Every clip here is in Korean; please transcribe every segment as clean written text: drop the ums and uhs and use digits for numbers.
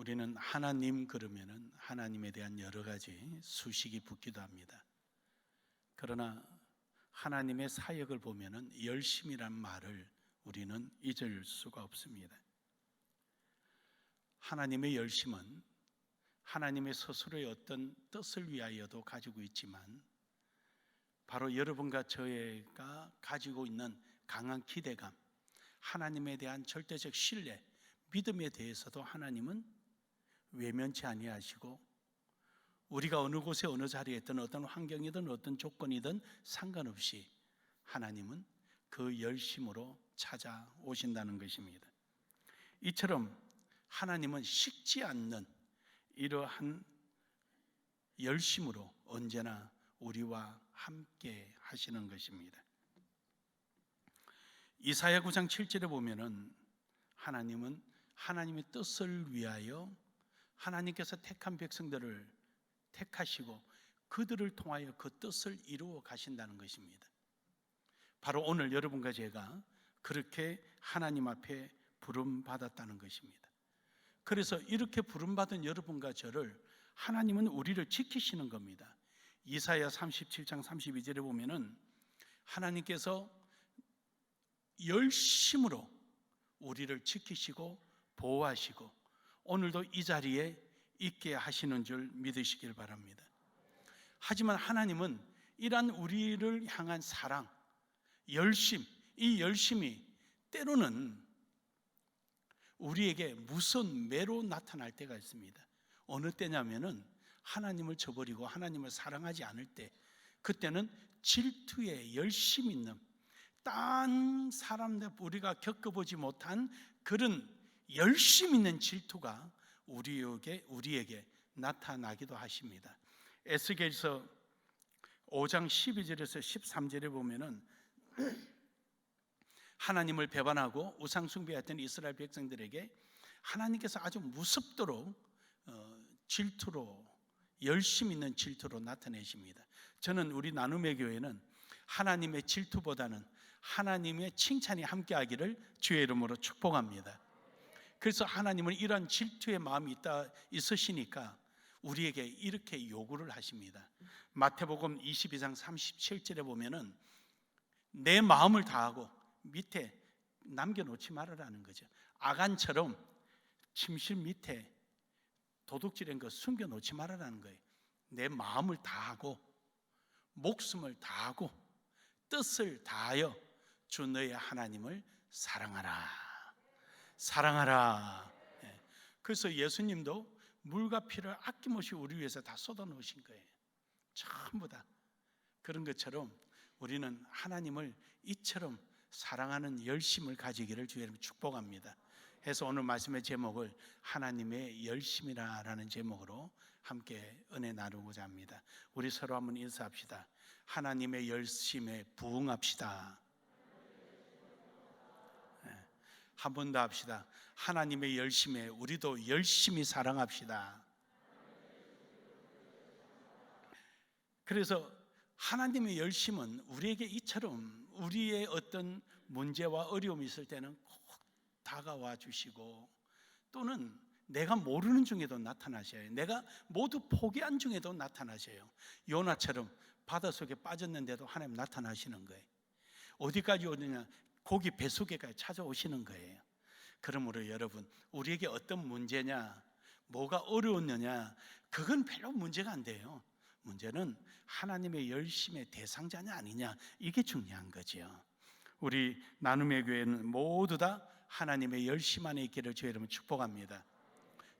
우리는 하나님 그러면은 하나님에 대한 여러 가지 수식이 붙기도 합니다. 그러나 하나님의 사역을 보면은 열심이란 말을 우리는 잊을 수가 없습니다. 하나님의 열심은 하나님의 스스로의 어떤 뜻을 위하여도 가지고 있지만 바로 여러분과 저희가 가지고 있는 강한 기대감, 하나님에 대한 절대적 신뢰, 믿음에 대해서도 하나님은 외면치 아니하시고 우리가 어느 곳에 어느 자리에 있든 어떤 환경이든 어떤 조건이든 상관없이 하나님은 그 열심으로 찾아오신다는 것입니다. 이처럼 하나님은 식지 않는 이러한 열심으로 언제나 우리와 함께 하시는 것입니다. 이사야 9장 7절에 보면은 하나님은 하나님의 뜻을 위하여 하나님께서 택한 백성들을 택하시고 그들을 통하여 그 뜻을 이루어 가신다는 것입니다. 바로 오늘 여러분과 제가 그렇게 하나님 앞에 부름받았다는 것입니다. 그래서 이렇게 부름받은 여러분과 저를 하나님은 우리를 지키시는 겁니다. 이사야 37장 32절에 보면은 하나님께서 열심으로 우리를 지키시고 보호하시고 오늘도 이 자리에 있게 하시는 줄 믿으시길 바랍니다. 하지만 하나님은 이러한 우리를 향한 사랑, 열심, 이 열심이 때로는 우리에게 무서운 매로 나타날 때가 있습니다. 어느 때냐면은 하나님을 저버리고 하나님을 사랑하지 않을 때, 그때는 질투에 열심 있는 딴 사람들 우리가 겪어보지 못한 그런 열심 있는 질투가 우리에게 나타나기도 하십니다. 에스겔서 5장 12절에서 13절에 보면은 하나님을 배반하고 우상 숭배했던 이스라엘 백성들에게 하나님께서 아주 무섭도록 질투로, 열심 있는 질투로 나타내십니다. 저는 우리 나눔의 교회는 하나님의 질투보다는 하나님의 칭찬이 함께하기를 주의 이름으로 축복합니다. 그래서 하나님은 이러한 질투의 마음이 있으시니까 우리에게 이렇게 요구를 하십니다. 마태복음 22장 37절에 보면은 내 마음을 다하고 밑에 남겨놓지 말으라는 거죠. 아간처럼 침실 밑에 도둑질한 거 숨겨놓지 말으라는 거예요. 내 마음을 다하고 목숨을 다하고 뜻을 다하여 주 너의 하나님을 사랑하라. 사랑하라. 그래서 예수님도 물과 피를 아낌없이 우리 위해서 다 쏟아놓으신 거예요. 전부 다. 그런 것처럼 우리는 하나님을 이처럼 사랑하는 열심을 가지기를 주의 이름으로 축복합니다. 해서 오늘 말씀의 제목을 하나님의 열심이라는 제목으로 함께 은혜 나누고자 합니다. 우리 서로 한번 인사합시다. 하나님의 열심에 부응합시다. 한 번 더 합시다. 하나님의 열심에 우리도 열심히 사랑합시다. 그래서 하나님의 열심은 우리에게 이처럼 우리의 어떤 문제와 어려움이 있을 때는 꼭 다가와 주시고 또는 내가 모르는 중에도 나타나셔요. 내가 모두 포기한 중에도 나타나셔요. 요나처럼 바닷속에 빠졌는데도 하나님 나타나시는 거예요. 어디까지 오느냐? 고기 뱃속에까지 찾아오시는 거예요. 그러므로 여러분, 우리에게 어떤 문제냐, 뭐가 어려웠느냐, 그건 별로 문제가 안 돼요. 문제는 하나님의 열심의 대상자냐 아니냐, 이게 중요한 거죠. 우리 나눔의 교회는 모두 다 하나님의 열심 안에 있기를 주의 이름으로 축복합니다.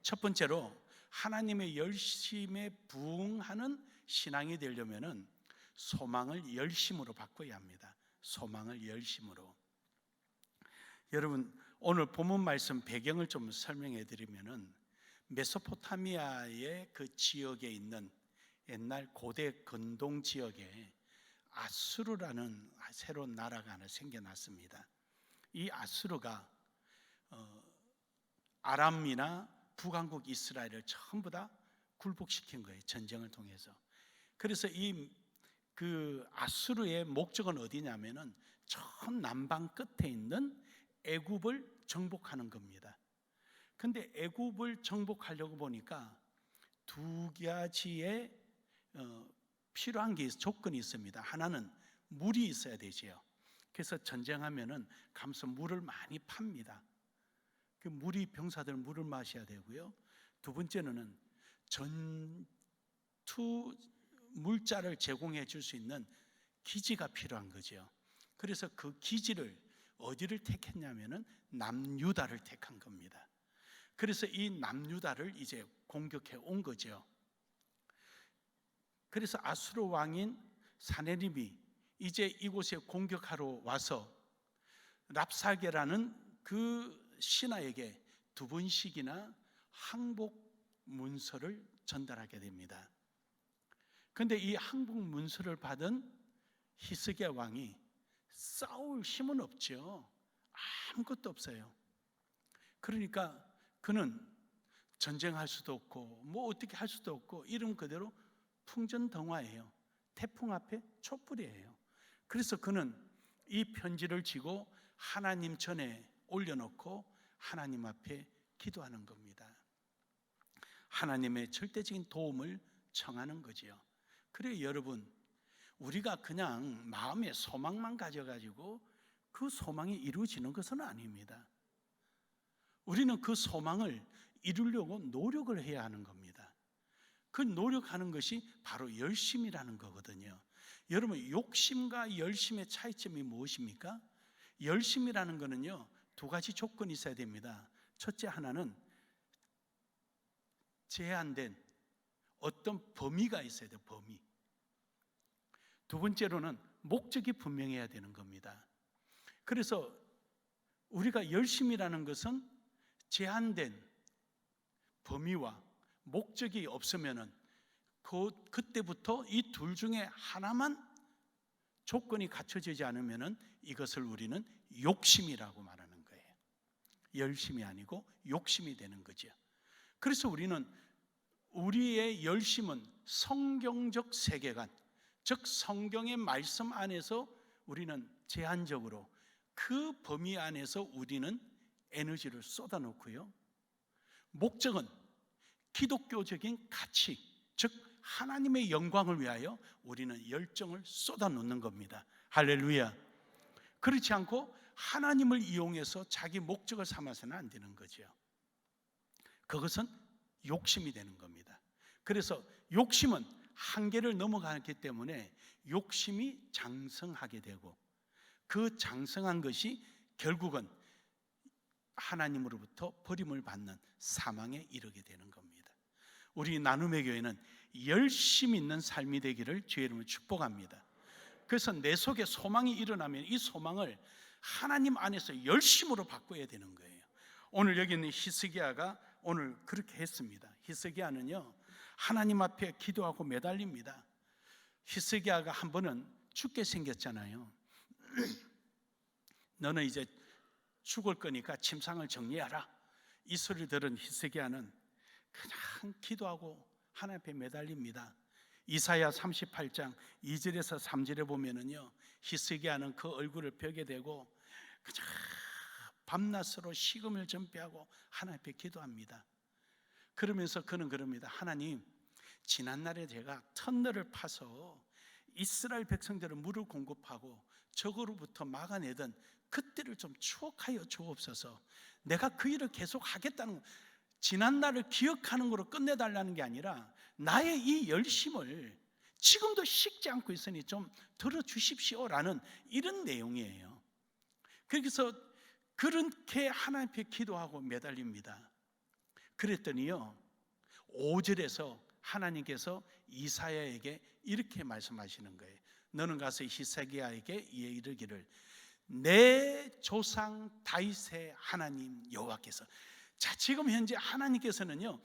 첫 번째로 하나님의 열심에 부응하는 신앙이 되려면은 소망을 열심으로 바꿔야 합니다. 소망을 열심으로. 여러분, 오늘 본문 말씀 배경을 좀 설명해 드리면은 메소포타미아의 그 지역에 있는 옛날 고대 근동 지역에 아수르라는 새로운 나라가 하나 생겨났습니다. 이 아수르가 아람이나 북왕국 이스라엘을 전부 다 굴복시킨 거예요. 전쟁을 통해서. 그래서 그 아수르의 목적은 어디냐면은 저 남방 끝에 있는 애굽을 정복하는 겁니다. 근데 애굽을 정복하려고 보니까 두 가지의 필요한 게 조건이 있습니다. 하나는 물이 있어야 되지요. 그래서 전쟁하면은 가면서 물을 많이 팝니다. 그 물이 병사들 물을 마셔야 되고요. 두 번째는 전투 물자를 제공해 줄 수 있는 기지가 필요한 거죠. 그래서 그 기지를 어디를 택했냐면은 남유다를 택한 겁니다. 그래서 이 남유다를 이제 공격해 온 거죠. 그래서 아수르 왕인 사네립이 이제 이곳에 공격하러 와서 랍사게라는 그 신하에게 두 번씩이나 항복 문서를 전달하게 됩니다. 그런데 이 항복 문서를 받은 히스기야 왕이 싸울 힘은 없죠. 아무것도 없어요. 그러니까 그는 전쟁할 수도 없고 뭐 어떻게 할 수도 없고 이름 그대로 풍전등화예요. 태풍 앞에 촛불이에요. 그래서 그는 이 편지를 지고 하나님 전에 올려놓고 하나님 앞에 기도하는 겁니다. 하나님의 절대적인 도움을 청하는 거지요. 그래요, 여러분, 우리가 그냥 마음에 소망만 가져가지고 그 소망이 이루어지는 것은 아닙니다. 우리는 그 소망을 이루려고 노력을 해야 하는 겁니다. 그 노력하는 것이 바로 열심이라는 거거든요. 여러분, 욕심과 열심의 차이점이 무엇입니까? 열심이라는 거는요, 두 가지 조건이 있어야 됩니다. 첫째 하나는 제한된 어떤 범위가 있어야 돼요. 범위. 두 번째로는 목적이 분명해야 되는 겁니다. 그래서 우리가 열심이라는 것은 제한된 범위와 목적이 없으면은 그때부터 이 둘 중에 하나만 조건이 갖춰지지 않으면은 이것을 우리는 욕심이라고 말하는 거예요. 열심이 아니고 욕심이 되는 거죠. 그래서 우리의 열심은 성경적 세계관, 즉 성경의 말씀 안에서 우리는 제한적으로 그 범위 안에서 우리는 에너지를 쏟아놓고요. 목적은 기독교적인 가치, 즉 하나님의 영광을 위하여 우리는 열정을 쏟아놓는 겁니다. 할렐루야. 그렇지 않고 하나님을 이용해서 자기 목적을 삼아서는 안 되는 거죠. 그것은 욕심이 되는 겁니다. 그래서 욕심은 한계를 넘어가기 때문에 욕심이 장성하게 되고 그 장성한 것이 결국은 하나님으로부터 버림을 받는 사망에 이르게 되는 겁니다. 우리 나눔의 교회는 열심 있는 삶이 되기를 주의 이름으로 축복합니다. 그래서 내 속에 소망이 일어나면 이 소망을 하나님 안에서 열심으로 바꿔야 되는 거예요. 오늘 여기 있는 히스기야가 오늘 그렇게 했습니다. 히스기야는요, 하나님 앞에 기도하고 매달립니다. 히스기야가 한 번은 죽게 생겼잖아요. 너는 이제 죽을 거니까 침상을 정리하라. 이 소리를 들은 히스기야는 그냥 기도하고 하나님 앞에 매달립니다. 이사야 38장 2절에서 3절에 보면은요, 히스기야는 그 얼굴을 벽에 대고 그냥 밤낮으로 식음을 전폐하고 하나님 앞에 기도합니다. 그러면서 그는 그럽니다. 하나님, 지난날에 제가 터널을 파서 이스라엘 백성들을 물을 공급하고 적으로부터 막아내던 그때를 좀 추억하여 주옵소서. 내가 그 일을 계속 하겠다는, 지난날을 기억하는 거로 끝내달라는 게 아니라 나의 이 열심을 지금도 식지 않고 있으니 좀 들어주십시오라는 이런 내용이에요. 그래서 그렇게 하나님 앞에 기도하고 매달립니다. 그랬더니요, 5절에서 하나님께서 이사야에게 이렇게 말씀하시는 거예요. 너는 가서 히스기야에게 이르기를 내 조상 다윗의 하나님 여호와께서, 자, 지금 현재 하나님께서는요,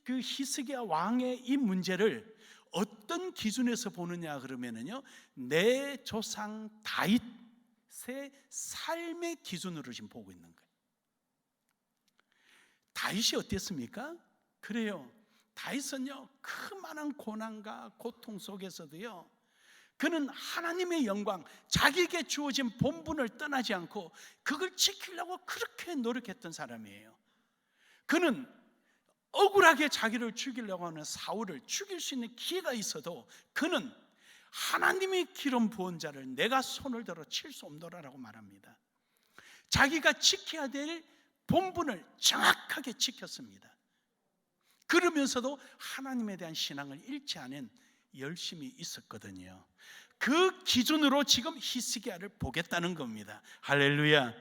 그 히스기야 왕의 이 문제를 어떤 기준에서 보느냐 그러면은요, 내 조상 다윗의 삶의 기준으로 지금 보고 있는 거예요. 다윗이 어땠습니까? 그래요, 다윗은요, 그만한 고난과 고통 속에서도요, 그는 하나님의 영광, 자기에게 주어진 본분을 떠나지 않고 그걸 지키려고 그렇게 노력했던 사람이에요. 그는 억울하게 자기를 죽이려고 하는 사울을 죽일 수 있는 기회가 있어도 그는 하나님이 기름 부은 자를 내가 손을 들어 칠 수 없노라라고 말합니다. 자기가 지켜야 될 본분을 정확하게 지켰습니다. 그러면서도 하나님에 대한 신앙을 잃지 않은 열심이 있었거든요. 그 기준으로 지금 히스기야를 보겠다는 겁니다. 할렐루야.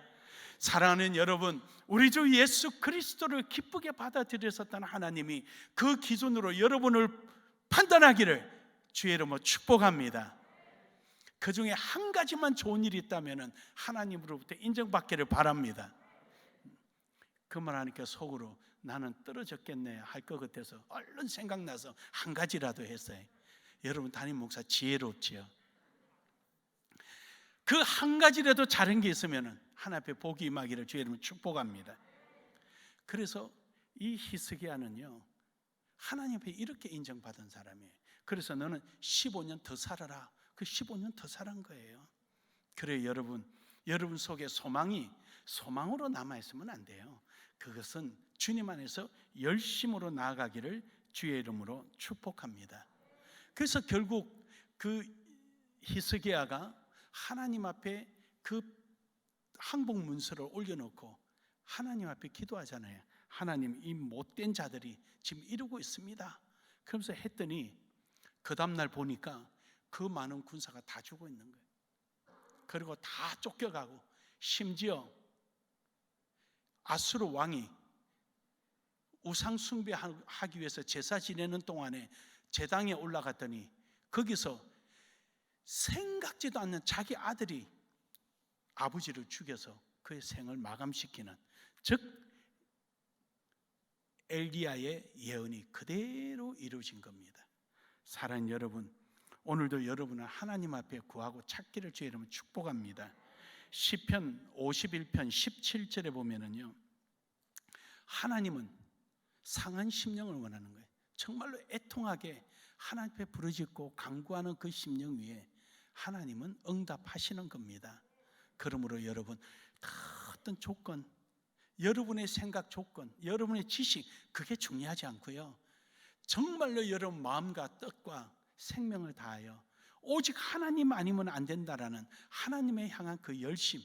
사랑하는 여러분, 우리 주 예수 그리스도를 기쁘게 받아들였었던 하나님이 그 기준으로 여러분을 판단하기를 주의 이름으로 축복합니다. 그 중에 한 가지만 좋은 일이 있다면 하나님으로부터 인정받기를 바랍니다. 그 말 하니까 속으로 나는 떨어졌겠네 할 것 같아서 얼른 생각나서 한 가지라도 했어요. 여러분, 담임 목사 지혜롭지요. 그 한 가지라도 잘한 게 있으면 하나님 앞에 복이 임하기를 주의 이름으로 축복합니다. 그래서 이 히스기야는요, 하나님 앞에 이렇게 인정받은 사람이에요. 그래서 너는 15년 더 살아라. 그 15년 더 살은 거예요. 그래, 여러분 속에 소망으로 남아있으면 안 돼요. 그것은 주님 안에서 열심으로 나아가기를 주의 이름으로 축복합니다. 그래서 결국 그 히스기야가 하나님 앞에 그 항복 문서를 올려놓고 하나님 앞에 기도하잖아요. 하나님, 이 못된 자들이 지금 이러고 있습니다. 그러면서 했더니 그 다음날 보니까 그 많은 군사가 다 죽어 있는 거예요. 그리고 다 쫓겨가고, 심지어 아수르 왕이 우상 숭배하기 위해서 제사 지내는 동안에 제당에 올라갔더니 거기서 생각지도 않는 자기 아들이 아버지를 죽여서 그의 생을 마감시키는, 즉 엘리야의 예언이 그대로 이루어진 겁니다. 사랑하는 여러분, 오늘도 여러분은 하나님 앞에 구하고 찾기를 주의 이름으로 축복합니다. 시편 51편 17절에 보면은요, 하나님은 상한 심령을 원하는 거예요. 정말로 애통하게 하나님 앞에 부르짖고 간구하는 그 심령 위에 하나님은 응답하시는 겁니다. 그러므로 여러분, 어떤 조건, 여러분의 생각 조건, 여러분의 지식, 그게 중요하지 않고요, 정말로 여러분 마음과 뜻과 생명을 다하여 오직 하나님 아니면 안 된다라는 하나님에 향한 그 열심,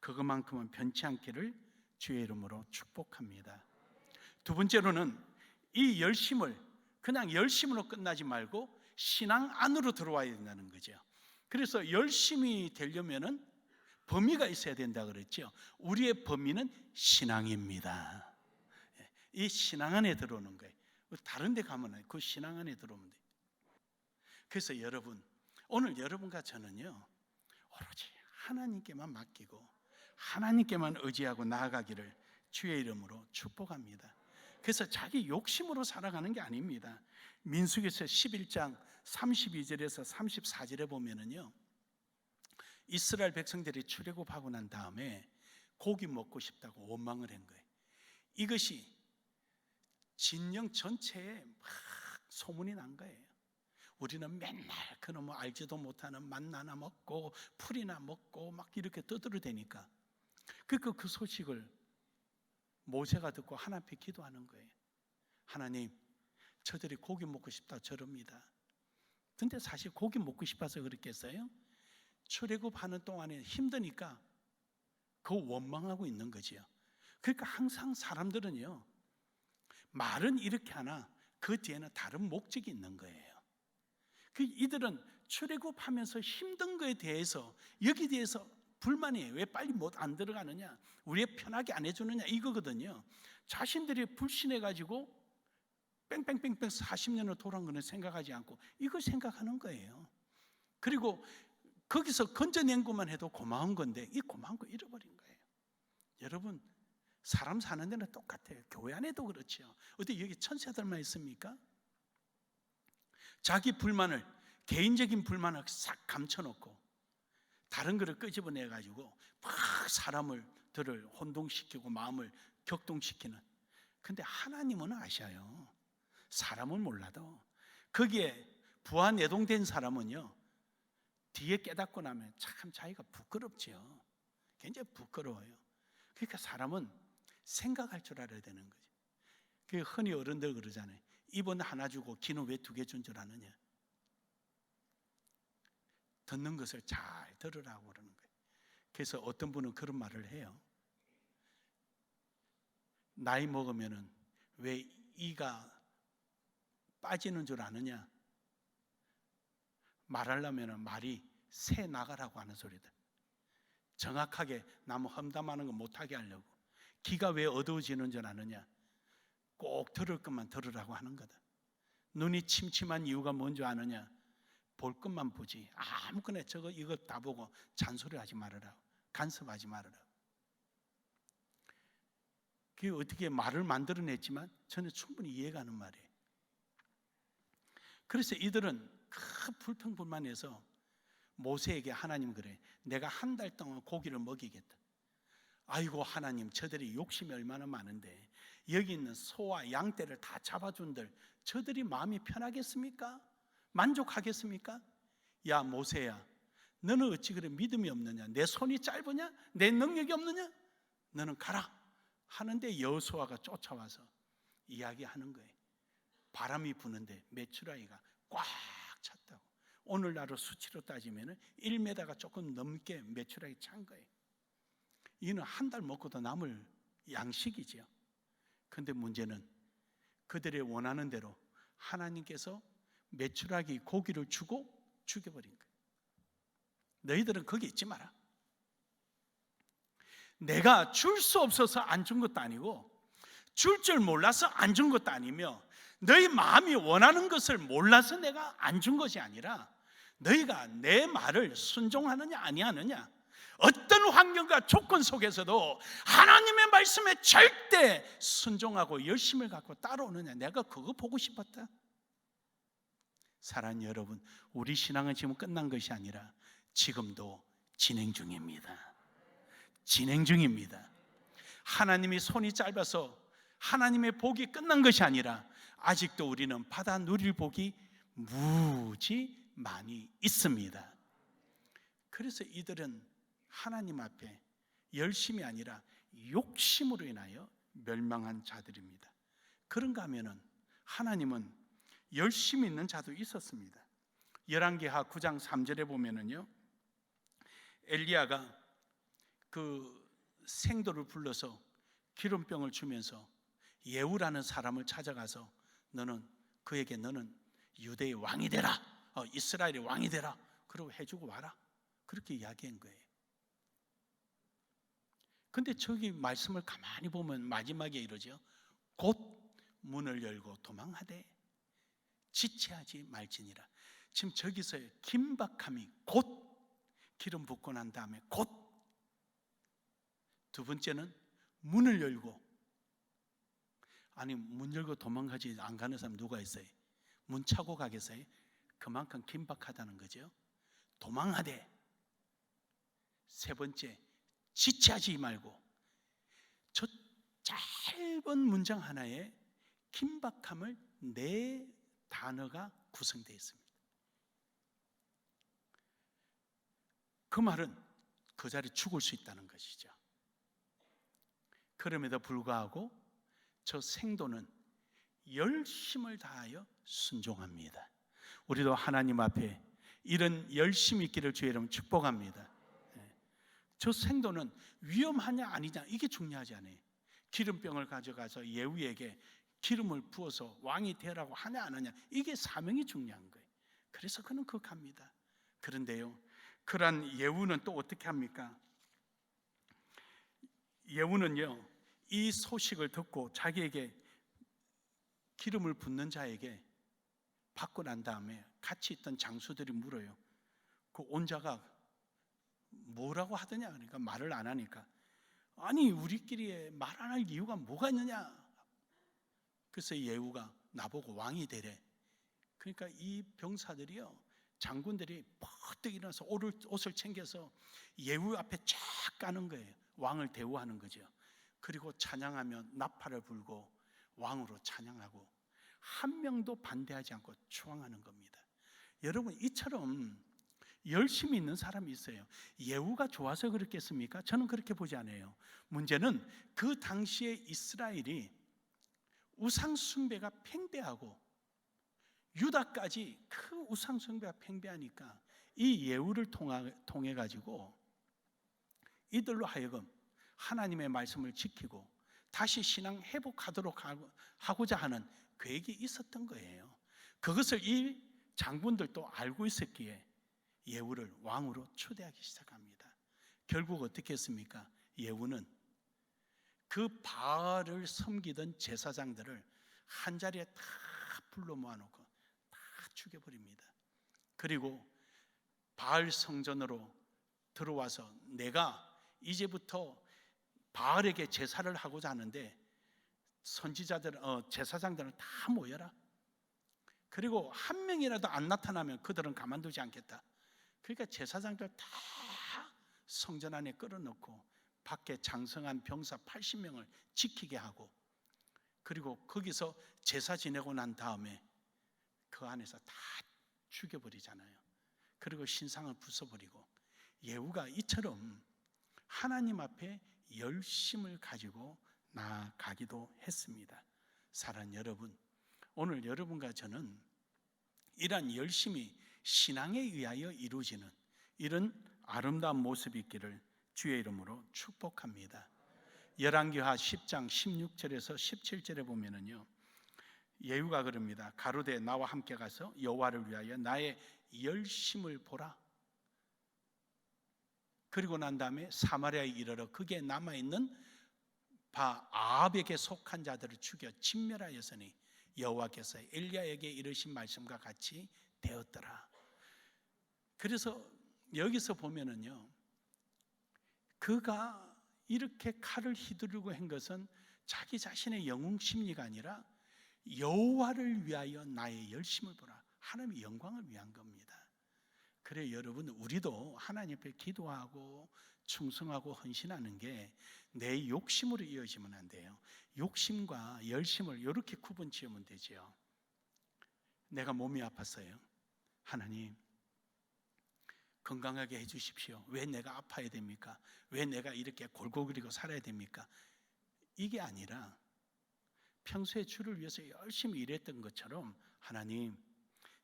그것만큼은 변치 않기를 주의 이름으로 축복합니다. 두 번째로는 이 열심을 그냥 열심으로 끝나지 말고 신앙 안으로 들어와야 된다는 거죠. 그래서 열심히 되려면은 범위가 있어야 된다 그랬죠. 우리의 범위는 신앙입니다. 이 신앙 안에 들어오는 거예요. 다른 데 가면 그 신앙 안에 들어오면 돼요. 그래서 여러분, 오늘 여러분과 저는요, 오로지 하나님께만 맡기고 하나님께만 의지하고 나아가기를 주의 이름으로 축복합니다. 그래서 자기 욕심으로 살아가는 게 아닙니다. 민수기서 11장 32절에서 34절에 보면은요, 이스라엘 백성들이 출애굽하고 난 다음에 고기 먹고 싶다고 원망을 한 거예요. 이것이 진영 전체에 막 소문이 난 거예요. 우리는 맨날 그놈 알지도 못하는 만나나 먹고 풀이나 먹고 막 이렇게 떠들어대니까, 그러니까 그 소식을 모세가 듣고 하나님 앞에 기도하는 거예요. 하나님, 저들이 고기 먹고 싶다 저럽니다. 근데 사실 고기 먹고 싶어서 그렇겠어요? 출애굽하는 동안에 힘드니까 그 원망하고 있는 거지요. 그러니까 항상 사람들은요, 말은 이렇게 하나 그 뒤에는 다른 목적이 있는 거예요. 이들은 출애굽하면서 힘든 거에 대해서, 여기 대해서 불만이에요. 왜 빨리 못 안 들어가느냐, 우리 편하게 안 해주느냐, 이거거든요. 자신들이 불신해가지고 뺑뺑뺑뺑 40년을 돌아온 거는 생각하지 않고 이걸 생각하는 거예요. 그리고 거기서 건져낸 것만 해도 고마운 건데 이 고마운 거 잃어버린 거예요. 여러분, 사람 사는 데는 똑같아요. 교회 안에도 그렇죠. 어디 여기 천사들만 있습니까? 자기 불만을, 개인적인 불만을 싹 감춰놓고 다른 거를 끄집어내가지고 막 사람들을 혼동시키고 마음을 격동시키는. 근데 하나님은 아셔요. 사람은 몰라도. 거기에 부하내동된 사람은요, 뒤에 깨닫고 나면 참 자기가 부끄럽지요. 굉장히 부끄러워요. 그러니까 사람은 생각할 줄 알아야 되는 거죠. 그 흔히 어른들 그러잖아요. 입은 하나 주고 귀는 왜 2개 준 줄 아느냐. 듣는 것을 잘 들으라고 그러는 거예요. 그래서 어떤 분은 그런 말을 해요. 나이 먹으면은 왜 이가 빠지는 줄 아느냐. 말하려면 말이 새 나가라고 하는 소리다. 정확하게 남 험담하는 거 못하게 하려고. 귀가 왜 어두워지는 줄 아느냐. 꼭 들을 것만 들으라고 하는 거다. 눈이 침침한 이유가 뭔지 아느냐. 볼 것만 보지. 아무거나 저거 이거 다 보고 잔소리하지 말아라. 간섭하지 말아라. 그게 어떻게 말을 만들어냈지만 저는 충분히 이해가는 말이에요. 그래서 이들은 큰 불평불만해서 모세에게 하나님 그래. 내가 1달 동안 고기를 먹이겠다. 아이고 하나님, 저들이 욕심이 얼마나 많은데 여기 있는 소와 양떼를 다 잡아준들 저들이 마음이 편하겠습니까? 만족하겠습니까? 야 모세야, 너는 어찌 그래 믿음이 없느냐? 내 손이 짧으냐? 내 능력이 없느냐? 너는 가라 하는데 여호수아가 쫓아와서 이야기하는 거예요. 바람이 부는데 메추라기가 꽉 찼다고. 오늘날로 수치로 따지면 1m가 조금 넘게 메추라기 찬 거예요. 이는 1달 먹고도 남을 양식이지요. 그런데 문제는 그들의 원하는 대로 하나님께서 메추라기 고기를 주고 죽여버린 거예요. 너희들은 거기 있지 마라. 내가 줄 수 없어서 안 준 것도 아니고 줄 줄 몰라서 안 준 것도 아니며 너희 마음이 원하는 것을 몰라서 내가 안 준 것이 아니라 너희가 내 말을 순종하느냐 아니하느냐, 어떤 환경과 조건 속에서도 하나님의 말씀에 절대 순종하고 열심을 갖고 따라오느냐, 내가 그거 보고 싶었다. 사랑하는 여러분, 우리 신앙은 지금 끝난 것이 아니라 지금도 진행 중입니다. 진행 중입니다. 하나님이 손이 짧아서 하나님의 복이 끝난 것이 아니라 아직도 우리는 받아 누릴 복이 무지 많이 있습니다. 그래서 이들은 하나님 앞에 열심이 아니라 욕심으로 인하여 멸망한 자들입니다. 그런가 하면은 하나님은 열심히 있는 자도 있었습니다. 열왕기하 9장 3절에 보면은요, 엘리야가 그 생도를 불러서 기름병을 주면서 예후라는 사람을 찾아가서 너는 유대의 왕이 되라, 이스라엘의 왕이 되라, 그러고 해주고 와라, 그렇게 이야기한 거예요. 근데 저기 말씀을 가만히 보면 마지막에 이러죠. 곧 문을 열고 도망하되 지체하지 말지니라. 지금 저기서의 긴박함이 곧, 기름 붓고 난 다음에 곧, 두 번째는 문을 열고. 아니 문 열고 도망가지 안 가는 사람 누가 있어요? 문 차고 가겠어요? 그만큼 긴박하다는 거죠. 도망하되, 세 번째 지체하지 말고. 저 짧은 문장 하나에 긴박함을 4단어가 구성되어 있습니다. 그 말은 그 자리에 죽을 수 있다는 것이죠. 그럼에도 불구하고 저 생도는 열심을 다하여 순종합니다. 우리도 하나님 앞에 이런 열심이 있기를 주의 이름 축복합니다. 저 생도는 위험하냐 아니냐 이게 중요하지 않아요. 기름병을 가져가서 예후에게 기름을 부어서 왕이 되라고 하냐 안 하냐, 이게 사명이 중요한 거예요. 그래서 그는 그거 갑니다. 그런데요, 그러한 예후는 또 어떻게 합니까? 예후는요, 이 소식을 듣고 자기에게 기름을 붓는 자에게 받고 난 다음에 같이 있던 장수들이 물어요. 그 온자가 뭐라고 하더냐? 그러니까 말을 안 하니까, 아니 우리끼리 말 안 할 이유가 뭐가 있느냐? 그래서 예후가 나보고 왕이 되래. 그러니까 이 병사들이요, 장군들이 퍽뜩 일어나서 옷을 챙겨서 예후 앞에 쫙 까는 거예요. 왕을 대우하는 거죠. 그리고 찬양하며 나팔을 불고 왕으로 찬양하고 한 명도 반대하지 않고 추앙하는 겁니다. 여러분, 이처럼 열심히 있는 사람이 있어요. 예후가 좋아서 그렇겠습니까? 저는 그렇게 보지 않아요. 문제는 그 당시에 이스라엘이 우상 숭배가 팽배하고 유다까지 그 우상 숭배가 팽배하니까 이 예후를 통해 가지고 이들로 하여금 하나님의 말씀을 지키고 다시 신앙 회복하도록 하고자 하는 계획이 있었던 거예요. 그것을 이 장군들도 알고 있었기에 예후를 왕으로 초대하기 시작합니다. 결국 어떻게 했습니까? 예후는 그 바알을 섬기던 제사장들을 한자리에 다 불러 모아놓고 다 죽여버립니다. 그리고 바알 성전으로 들어와서 내가 이제부터 바알에게 제사를 하고자 하는데 선지자들, 제사장들은 다 모여라. 그리고 한 명이라도 안 나타나면 그들은 가만두지 않겠다. 그러니까 제사장들 다 성전 안에 끌어넣고 밖에 장성한 병사 80명을 지키게 하고, 그리고 거기서 제사 지내고 난 다음에 그 안에서 다 죽여버리잖아요. 그리고 신상을 부숴버리고, 예후가 이처럼 하나님 앞에 열심을 가지고 나아가기도 했습니다. 사랑하는 여러분, 오늘 여러분과 저는 이러한 열심이 신앙에 의하여 이루어지는 이런 아름다운 모습이 있기를 주의 이름으로 축복합니다. 열왕기하 10장 16절에서 17절에 보면은요, 예후가 그럽니다. 가로되 나와 함께 가서 여호와를 위하여 나의 열심을 보라. 그리고 난 다음에 사마리아에 이르러 거기에 남아있는 아합에게 속한 자들을 죽여 진멸하였으니 여호와께서 엘리야에게 이르신 말씀과 같이 되었더라. 그래서 여기서 보면은요, 그가 이렇게 칼을 휘두르고 한 것은 자기 자신의 영웅 심리가 아니라 여호와를 위하여 나의 열심을 보라, 하나님의 영광을 위한 겁니다. 그래 여러분, 우리도 하나님 앞에 기도하고 충성하고 헌신하는 게 내 욕심으로 이어지면 안 돼요. 욕심과 열심을 이렇게 구분 지으면 되죠. 내가 몸이 아팠어요. 하나님 건강하게 해주십시오. 왜 내가 아파야 됩니까? 왜 내가 이렇게 골고그리고 살아야 됩니까? 이게 아니라 평소에 주를 위해서 열심히 일했던 것처럼, 하나님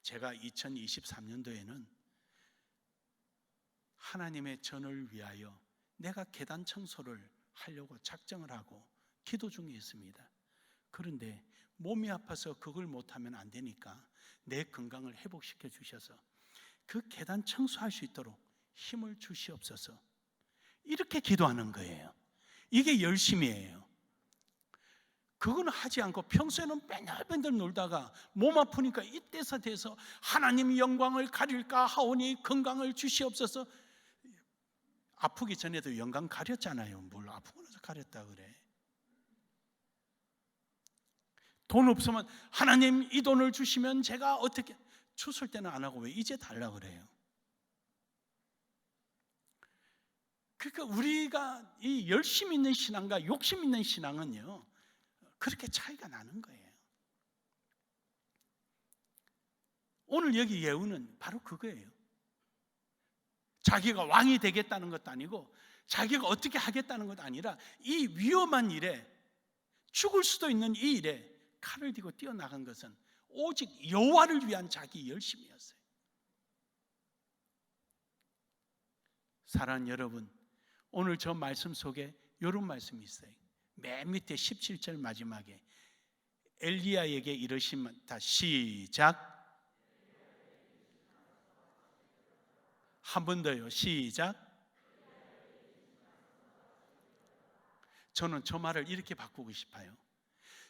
제가 2023년도에는 하나님의 전을 위하여 내가 계단 청소를 하려고 작정을 하고 기도 중에 있습니다. 그런데 몸이 아파서 그걸 못하면 안 되니까 내 건강을 회복시켜 주셔서 그 계단 청소할 수 있도록 힘을 주시옵소서. 이렇게 기도하는 거예요. 이게 열심이에요. 그건 하지 않고 평소에는 뺀들뺀들 놀다가 몸 아프니까 이때서 돼서 하나님 영광을 가릴까 하오니 건강을 주시옵소서. 아프기 전에도 영광 가렸잖아요. 뭘 아프고 나서 가렸다 그래. 돈 없으면 하나님 이 돈을 주시면 제가 어떻게, 주실 때는 안 하고 왜 이제 달라 그래요? 그러니까 우리가 이 열심 있는 신앙과 욕심 있는 신앙은요, 그렇게 차이가 나는 거예요. 오늘 여기 예후는 바로 그거예요. 자기가 왕이 되겠다는 것도 아니고 자기가 어떻게 하겠다는 것도 아니라 이 위험한 일에, 죽을 수도 있는 이 일에 칼을 들고 뛰어나간 것은 오직 여호와를 위한 자기 열심이었어요. 사랑하는 여러분, 오늘 저 말씀 속에 이런 말씀이 있어요. 맨 밑에 17절 마지막에 엘리야에게 이르시면, 다 시작. 한 번 더요. 시작. 저는 저 말을 이렇게 바꾸고 싶어요.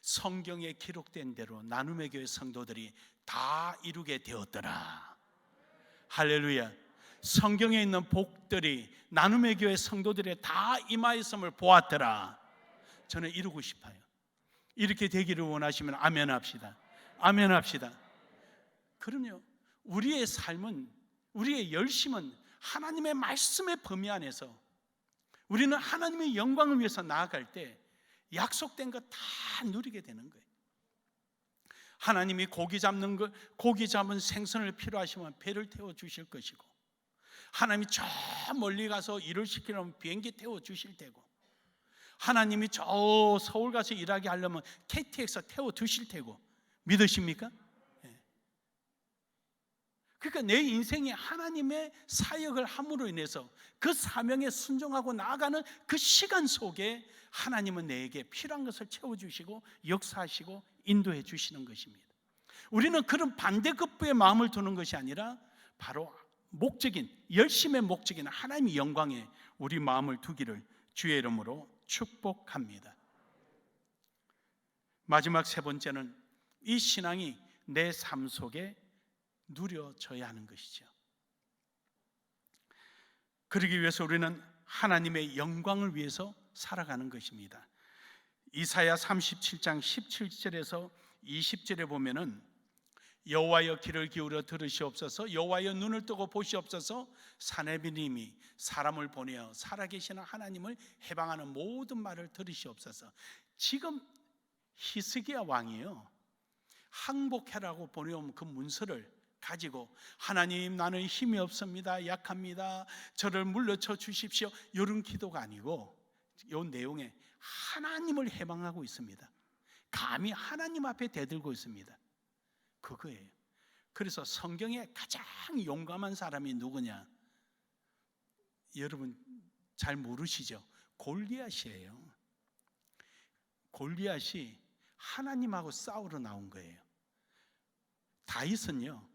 성경에 기록된 대로 나눔의 교회 성도들이 다 이루게 되었더라. 할렐루야. 성경에 있는 복들이 나눔의 교회 성도들의 다 임하였음을 보았더라. 저는 이루고 싶어요. 이렇게 되기를 원하시면 아멘 합시다. 아멘 합시다. 그럼요, 우리의 삶은, 우리의 열심은 하나님의 말씀의 범위 안에서 우리는 하나님의 영광을 위해서 나아갈 때 약속된 것 다 누리게 되는 거예요. 하나님이 고기 잡은 생선을 필요하시면 배를 태워 주실 것이고, 하나님이 저 멀리 가서 일을 시키려면 비행기 태워 주실 테고, 하나님이 저 서울 가서 일하게 하려면 KTX 태워 두실 테고. 믿으십니까? 그러니까 내 인생에 하나님의 사역을 함으로 인해서 그 사명에 순종하고 나아가는 그 시간 속에 하나님은 내게 필요한 것을 채워주시고 역사하시고 인도해 주시는 것입니다. 우리는 그런 반대급부의 마음을 두는 것이 아니라 바로 목적인, 열심의 목적인 하나님의 영광에 우리 마음을 두기를 주의 이름으로 축복합니다. 마지막 세 번째는 이 신앙이 내 삶 속에 누려져야 하는 것이죠. 그러기 위해서 우리는 하나님의 영광을 위해서 살아가는 것입니다. 이사야 37장 17절에서 20절에 보면은 여호와여 귀를 기울여 들으시옵소서, 여호와여 눈을 뜨고 보시옵소서, 사내비님이 사람을 보내어 살아계시는 하나님을 해방하는 모든 말을 들으시옵소서. 지금 히스기야 왕이요, 항복해라고 보내온 그 문서를 가지고 하나님 나는 힘이 없습니다, 약합니다, 저를 물려쳐 주십시오, 이런 기도가 아니고 이 내용에 하나님을 해방하고 있습니다. 감히 하나님 앞에 대들고 있습니다. 그거예요. 그래서 성경에 가장 용감한 사람이 누구냐? 여러분 잘 모르시죠? 골리앗이에요. 골리앗이 하나님하고 싸우러 나온 거예요. 다윗은요,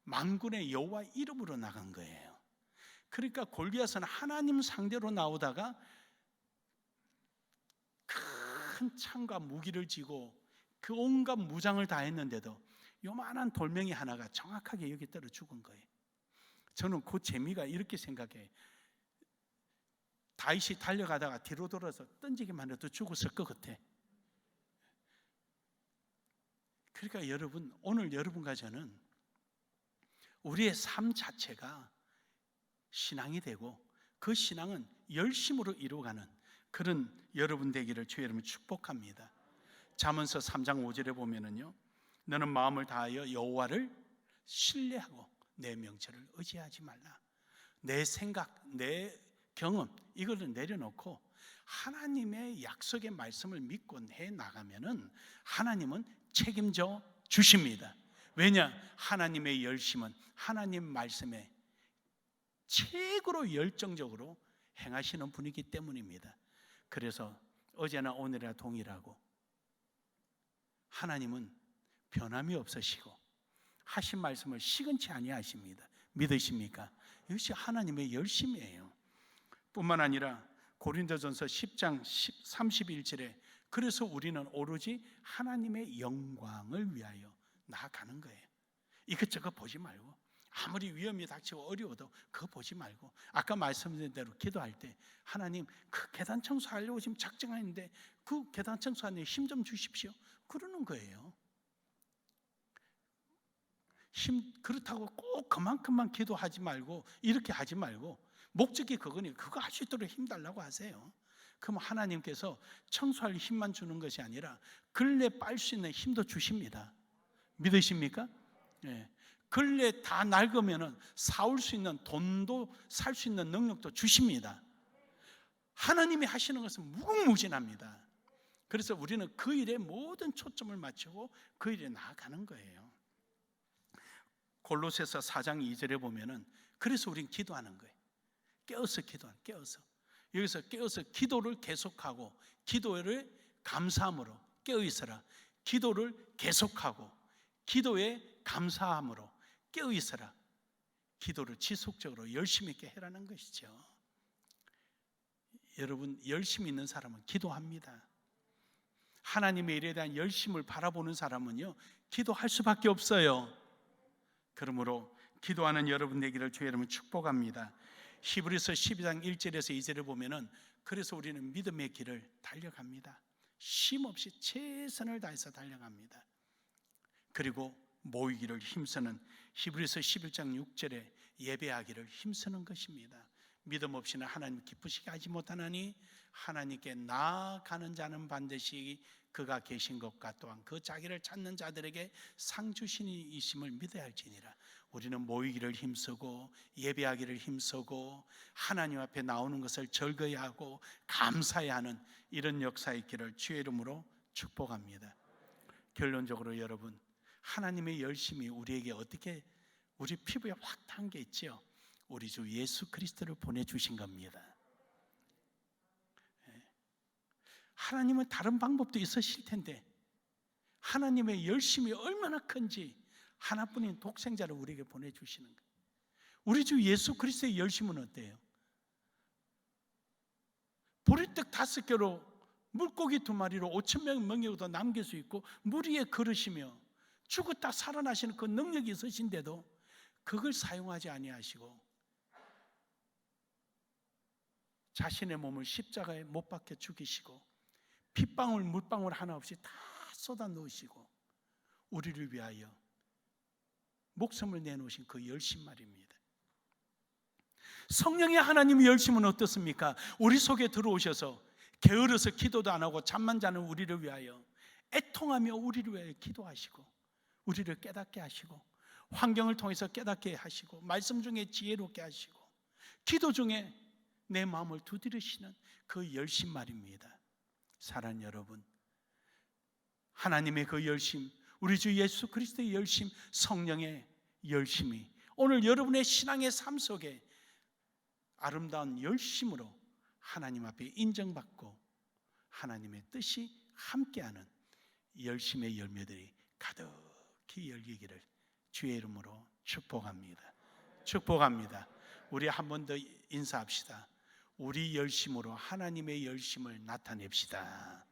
만군의 여호와 이름으로 나간 거예요. 그러니까 골리앗은 하나님 상대로 나오다가 큰 창과 무기를 쥐고 그 온갖 무장을 다 했는데도 요만한 돌멩이 하나가 정확하게 여기 떨어 죽은 거예요. 저는 그 재미가 이렇게 생각해요. 다윗이 달려가다가 뒤로 돌아서 던지기만 해도 죽었을 것 같아. 그러니까 여러분, 오늘 여러분과 저는 우리의 삶 자체가 신앙이 되고 그 신앙은 열심으로 이루어가는 그런 여러분 되기를 주의 이름으로 축복합니다. 잠언서 3장 5절에 보면은요, 너는 마음을 다하여 여호와를 신뢰하고 내 명철을 의지하지 말라. 내 생각, 내 경험 이걸 내려놓고 하나님의 약속의 말씀을 믿고 해 나가면은 하나님은 책임져 주십니다. 왜냐? 하나님의 열심은 하나님 말씀에 최고로 열정적으로 행하시는 분이기 때문입니다. 그래서 어제나 오늘이나 동일하고 하나님은 변함이 없으시고 하신 말씀을 시건치 아니하십니다. 믿으십니까? 이것이 하나님의 열심이에요. 뿐만 아니라 고린도전서 10장 31절에 그래서 우리는 오로지 하나님의 영광을 위하여 나아가는 거예요. 이것저것 보지 말고, 아무리 위험이 닥치고 어려워도 그거 보지 말고, 아까 말씀드린 대로 기도할 때 하나님 그 계단 청소하려고 지금 작정하는데 그 계단 청소하는 데 힘 좀 주십시오, 그러는 거예요. 그렇다고 꼭 그만큼만 기도하지 말고 이렇게 하지 말고 목적이 그거니 그거 할 수 있도록 힘 달라고 하세요. 그럼 하나님께서 청소할 힘만 주는 것이 아니라 걸레 빨 수 있는 힘도 주십니다. 믿으십니까? 네. 걸레 다 낡으면 사올 수 있는 돈도 살 수 있는 능력도 주십니다. 하나님이 하시는 것은 무궁무진합니다. 그래서 우리는 그 일에 모든 초점을 맞추고 그 일에 나아가는 거예요. 골로새서 4장 2절에 보면은 그래서 우린 기도하는 거예요. 깨어서 기도하는, 깨어서. 여기서 깨어서 기도를 계속하고 기도를 감사함으로 깨어 있어라. 기도를 계속하고 기도에 감사함으로 깨어 있어라. 기도를 지속적으로 열심히 있게 해라는 것이죠. 여러분, 열심히 있는 사람은 기도합니다. 하나님의 일에 대한 열심을 바라보는 사람은요, 기도할 수밖에 없어요. 그러므로 기도하는 여러분 되기를 주의 이름으로 축복합니다. 히브리서 12장 1절에서 2절을 보면은 그래서 우리는 믿음의 길을 달려갑니다. 쉼없이 최선을 다해서 달려갑니다. 그리고 모이기를 힘쓰는 히브리서 11장 6절에 예배하기를 힘쓰는 것입니다. 믿음 없이는 하나님 기쁘시게 하지 못하나니 하나님께 나아가는 자는 반드시 그가 계신 것과 또한 그 자기를 찾는 자들에게 상 주시니 이심을 믿어야 할지니라. 우리는 모이기를 힘쓰고 예배하기를 힘쓰고 하나님 앞에 나오는 것을 즐거이 하고 감사해야 하는 이런 역사의 길을 주의 이름으로 축복합니다. 결론적으로 여러분, 하나님의 열심이 우리에게 어떻게 우리 피부에 확 닿은 게 있죠. 우리 주 예수 그리스도를 보내주신 겁니다. 하나님은 다른 방법도 있으실 텐데 하나님의 열심이 얼마나 큰지 하나뿐인 독생자를 우리에게 보내주시는 거예요. 우리 주 예수 그리스도의 열심은 어때요? 보리떡 5개로 물고기 2마리로 5,000명 먹여도 남길 수 있고 물 위에 걸으시며 죽었다 살아나시는 그 능력이 있으신데도 그걸 사용하지 아니하시고 자신의 몸을 십자가에 못 박혀 죽이시고 핏방울 물방울 하나 없이 다 쏟아 놓으시고 우리를 위하여 목숨을 내놓으신 그 열심 말입니다. 성령의 하나님의 열심은 어떻습니까? 우리 속에 들어오셔서 게으러서 기도도 안 하고 잠만 자는 우리를 위하여 애통하며 우리를 위하여 기도하시고 우리를 깨닫게 하시고 환경을 통해서 깨닫게 하시고 말씀 중에 지혜롭게 하시고 기도 중에 내 마음을 두드리시는 그 열심 말입니다. 사랑하는 여러분, 하나님의 그 열심, 우리 주 예수 그리스도의 열심, 성령의 열심이 오늘 여러분의 신앙의 삶 속에 아름다운 열심으로 하나님 앞에 인정받고 하나님의 뜻이 함께하는 열심의 열매들이 가득히 열리기를 주의 이름으로 축복합니다. 축복합니다. 우리 한 번 더 인사합시다. 우리 열심으로 하나님의 열심을 나타냅시다.